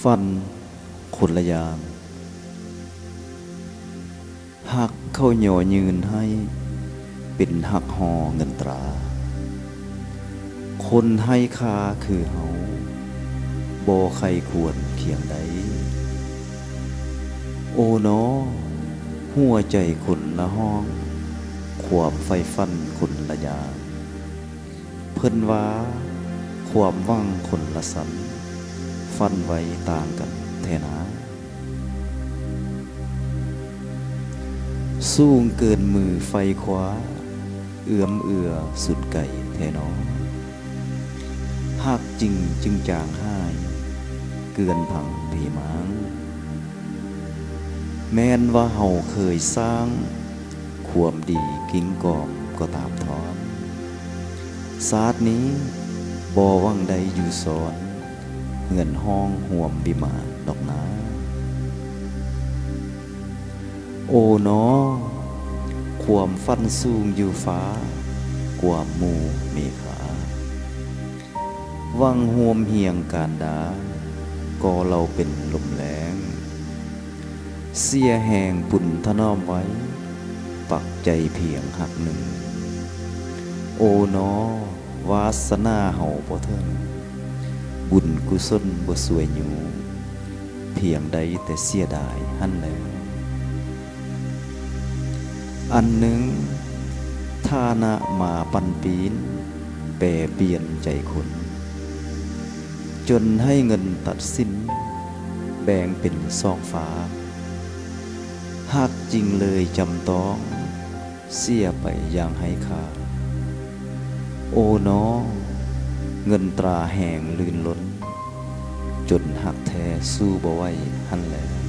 ฟันคนละยามหักเข้าหย่อยืนให้เป็นหักหอเงินตราคนให้ค่าคือเฮาบ่ใครควรเคียงใดโอ้น้อหัวใจคนละห้องความไฟฟันคนละยามเพิ่นว่าความว่างคนละสันฟันไว้ต่างกันแท้นาสูงเกินมือไฟคว้าเอื้อมเอื้อสุดไก่แท้นอหักจริงจึงจางหายเกินพังผีม้างแม้นว่าเฮาเคยสร้างความดีกิ้งกอมก็ตามทอนศาสตร์นี้บ่วังใดอยู่สอนเงินห้องห่วมบิมานดอกนาโอ้น้อความฟันสูงอยู่ฟ้ากว่าหมู่เมฆาวังห่วมเหียงการดาก็เราเป็นลมแรงเสียแห่งปุ่นถนอมไว้ปักใจเพียงหักหนึ่งโอ้น้อวาสนาเฮาบ่เทิงบุญกุศลบ่สวยอยู่เพียงใดแต่เสียดายหั่นแล้วอันหนึ่งฐานะมาปันปีนแปรเปลี่ยนใจคนจนให้เงินตัดสินแบ่งเป็นสองฝาหักจริงเลยจำต้องเสียไปอย่างให้ค่าโอ้น้อเงินตราแห่งลื่นล้นจนหักแท้สู้บ่ไหวหั่นแล้ว